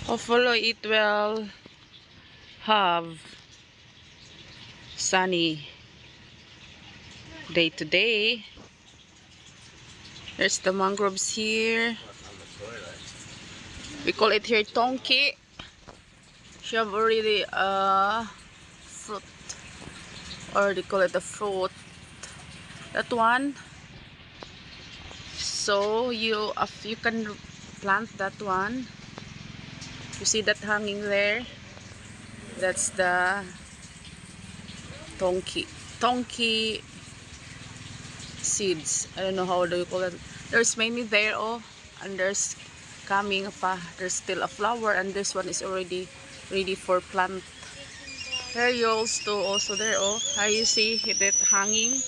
Hopefully it will have sunny day today. There's the mangroves here. We call it here tonki. She have already fruit, or they call it the fruit. That one. So you can plant that one. You see that hanging there? That's the tonki seeds. I don't know how do you call it. There's many there, oh, and there's coming pa. There's still a flower, and this one is already ready for plant. There you also there, oh, how you see it hanging.